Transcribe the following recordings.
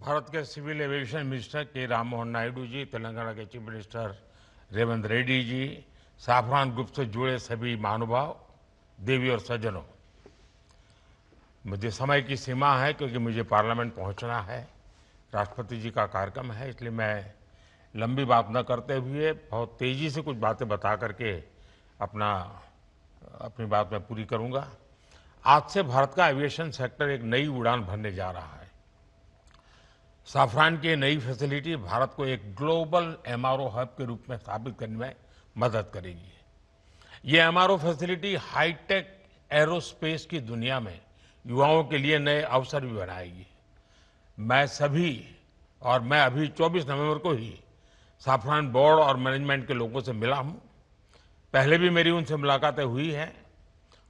भारत के civil aviation minister के राम मोहन नायडू जी, तेलंगाना के chief minister Revanth Reddy ji, Safran group से जुड़े सभी महानुभाव, देवी और सज्जनों, मुझे समय की सीमा है क्योंकि मुझे पार्लियामेंट पहुंचना है। राष्ट्रपति जी का कार्यक्रम है, इसलिए मैं लंबी बात न करते हुए बहुत तेजी से कुछ बातें बता करके अपनी बात मैं पूरी करूंगा। आज से भारत का एविएशन सेक्टर एक नई उड़ान भरने जा रहा है। साफरान की नई फैसिलिटी भारत को एक ग्लोबल एमआरओ हब के रूप में स्थापित करने में मदद करेगी। ये एमआरओ फैसिलिटी हाईटेक एरोस्पेस की दुनिया में युवाओं के लिए नए अवसर भी बनाएगी। मैं अभी 24 नवंबर को ही साफरान बोर्ड और मैनेजमेंट के लोगों से मिला हूं। पहले भी मेरी उनसे मुलाकातें हुई हैं।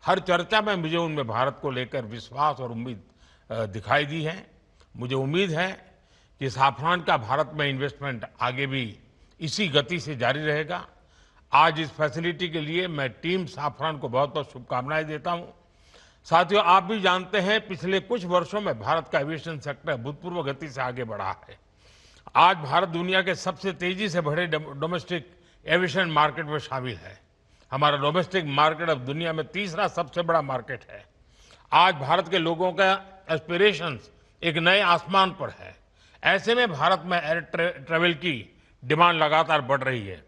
हर चर्चा में मुझे उनमें भारत को लेकर विश्वास और उम्मीद दिखाई दी है। मुझे उम्मीद है कि साफरान का भारत में इन्वेस्टमेंट आगे भी इसी गति से जारी रहेगा। आज इस फैसिलिटी के लिए मैं टीम साफरान को बहुत बहुत शुभकामनाएं देता हूं। साथियों, आप भी जानते हैं पिछले कुछ वर्षों में भारत का एविएशन सेक्टर भूतपूर्व गति से आगे बढ़ा है। आज भारत दुनिया के सबसे तेजी से बढ़े डोमेस्टिक एविएशन मार्केट में शामिल है। हमारा डोमेस्टिक मार्केट अब दुनिया में तीसरा सबसे बड़ा मार्केट है। आज भारत के लोगों का एस्पिरेशंस एक नए आसमान पर है। ऐसे में भारत में एयर ट्रेवल की डिमांड लगातार बढ़ रही है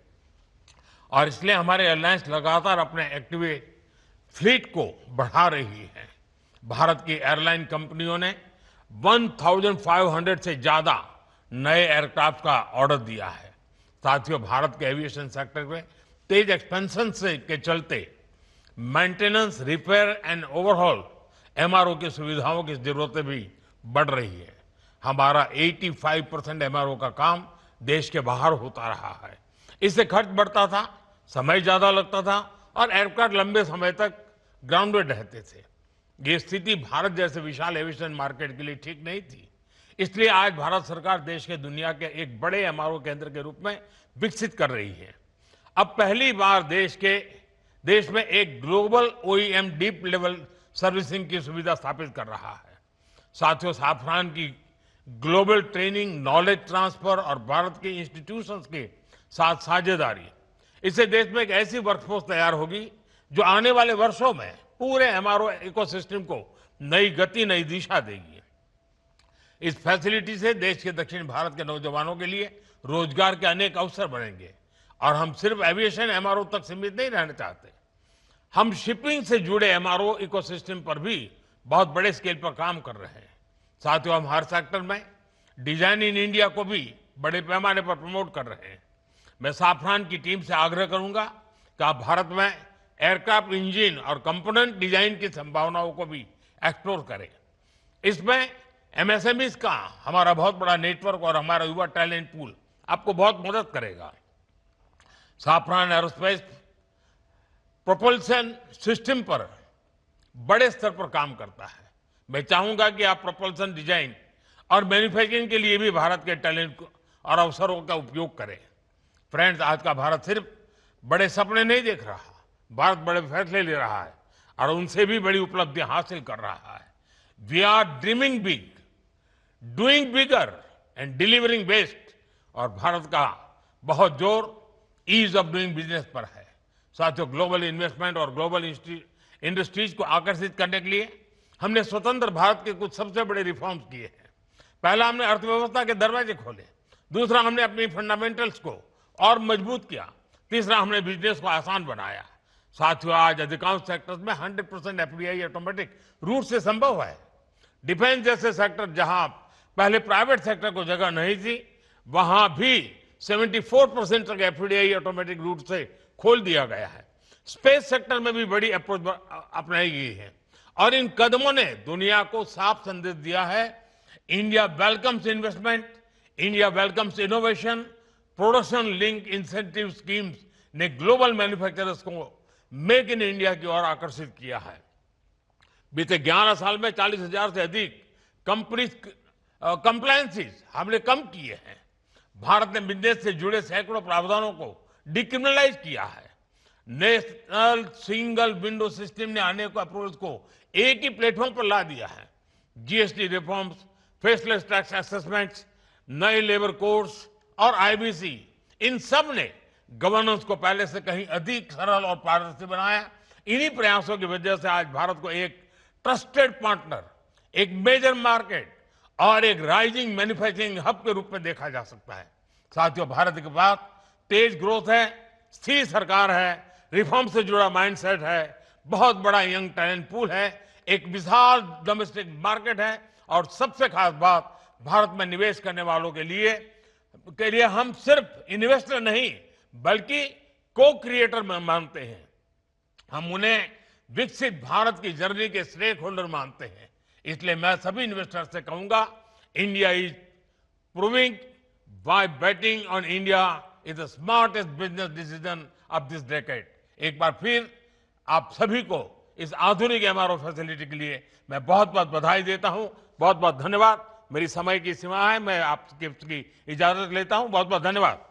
और इसलिए हमारे एयरलाइंस लगातार अपने एक्टिव फ्लीट को बढ़ा रही है। भारत की एयरलाइन कंपनियों ने 1500 से ज्यादा नए एयरक्राफ्ट का ऑर्डर दिया है। साथियों, भारत के एविएशन सेक्टर में तेज एक्सपेंशन के चलते maintenance, repair and overhaul MRO की सुविधाओं की जरूरतें भी बढ़ रही है। हमारा 85% एमआरओ का काम देश के बाहर होता रहा है। इससे खर्च बढ़ता था, समय ज्यादा लगता था और एयरक्राफ्ट लंबे समय तक ग्राउंडेड रहते थे। ये स्थिति भारत जैसे विशाल एविएशन मार्केट के लिए ठीक नहीं थी। इसलिए आज भारत सरकार देश के दुनिया के एक बड़े एमआरओ केंद्र के रूप में विकसित कर रही है। अब पहली बार देश में एक global OEM deep level servicing की सुविधा स्थापित कर रहा है। साथियों, साफरान की ग्लोबल ट्रेनिंग, नॉलेज ट्रांसफर और भारत के इंस्टीट्यूशंस के साथ साझेदारी, इससे देश में एक ऐसी वर्कफोर्स तैयार होगी जो आने वाले वर्षों में पूरे एमआरओ इकोसिस्टम को नई गति, नई दिशा देगी। इस फैसिलिटी से देश के दक्षिण भारत के नौजवानों के लिए रोजगार के अनेक अवसर बनेंगे और हम सिर्फ एविएशन एमआरओ तक सीमित नहीं रहना चाहते। हम शिपिंग से जुड़े एमआरओ इकोसिस्टम पर भी बहुत बड़े स्केल पर काम कर रहे हैं। साथियों, हम हर सेक्टर में डिजाइन इन इंडिया को भी बड़े पैमाने पर प्रमोट कर रहे हैं। मैं साफरान की टीम से आग्रह करूंगा कि आप भारत में एयरक्राफ्ट इंजन और कंपोनेंट डिजाइन की संभावनाओं को भी एक्सप्लोर करें। इसमें एमएसएमईज का हमारा बहुत बड़ा नेटवर्क और हमारा युवा टैलेंट पूल आपको बहुत मदद करेगा। साफरान एरोस्पेस प्रोपल्शन सिस्टम पर बड़े स्तर पर काम करता है। मैं चाहूंगा कि आप प्रोपल्शन डिजाइन और मैन्युफैक्चरिंग के लिए भी भारत के टैलेंट और अवसरों का उपयोग करें। फ्रेंड्स, आज का भारत सिर्फ बड़े सपने नहीं देख रहा, भारत बड़े फैसले ले रहा है और उनसे भी बड़ी उपलब्धियां हासिल कर रहा है। We are dreaming big, doing bigger and delivering best. और भारत का बहुत जोर ईज ऑफ डूइंग बिजनेस पर है। साथियों, ग्लोबल इन्वेस्टमेंट और ग्लोबल इंडस्ट्रीज को आकर्षित करने के लिए हमने स्वतंत्र भारत के कुछ सबसे बड़े रिफॉर्म्स किए हैं। पहला, हमने अर्थव्यवस्था के दरवाजे खोले। दूसरा, हमने अपनी फंडामेंटल्स को और मजबूत किया। तीसरा, हमने बिजनेस को आसान बनाया। साथियों, आज अधिकांश सेक्टर्स में 100% एफडीआई ऑटोमेटिक रूट से संभव है। डिफेंस जैसे सेक्टर जहां पहले प्राइवेट सेक्टर को जगह नहीं थी, वहां भी 74% तक एफडीआई ऑटोमेटिक रूट से खोल दिया गया है। स्पेस सेक्टर में भी बड़ी अप्रोच अपनाई गई है और इन कदमों ने दुनिया को साफ संदेश दिया है, India welcomes investment, India welcomes innovation. Production link incentive schemes ने ग्लोबल मैन्युफैक्चरर्स को मेक इन इंडिया की ओर आकर्षित किया है। बीते 11 साल में 40,000 से अधिक कंप्लायंसेस हमने कम किए हैं। भारत ने बिजनेस से जुड़े सैकड़ों प्रावधानों को डिक्रिमिनलाइज किया है। नेशनल सिंगल विंडो सिस्टम ने अनेक अप्रोच को एक ही प्लेटफॉर्म पर ला दिया है। GST reforms, faceless tax assessments, नए लेबर कोड्स और आईबीसी, इन सब ने गवर्नेंस को पहले से कहीं अधिक सरल और पारदर्शी बनाया। इन्हीं प्रयासों की वजह से आज भारत को एक ट्रस्टेड पार्टनर, एक मेजर मार्केट और एक राइजिंग मैन्युफैक्चरिंग हब के रूप में देखा जा सकता है। साथियों, भारत के पास तेज ग्रोथ है, स्थिर सरकार है, रिफॉर्म से जुड़ा माइंडसेट है, बहुत बड़ा यंग टैलेंट पूल है, एक विशाल डोमेस्टिक मार्केट है और सबसे खास बात, भारत में निवेश करने वालों के लिए हम सिर्फ इन्वेस्टर नहीं बल्कि को क्रिएटर मानते हैं। हम उन्हें विकसित भारत की जर्नी के स्टेक होल्डर मानते हैं। इसलिए मैं सभी इन्वेस्टर से कहूंगा, India is proving by betting on India is the smartest business decision of this decade. एक बार फिर आप सभी को इस आधुनिक एमआरओ फैसिलिटी के लिए मैं बहुत बहुत बधाई देता हूं। बहुत बहुत धन्यवाद। मेरी समय की सीमा है, मैं आपकी इजाजत लेता हूं। बहुत बहुत धन्यवाद।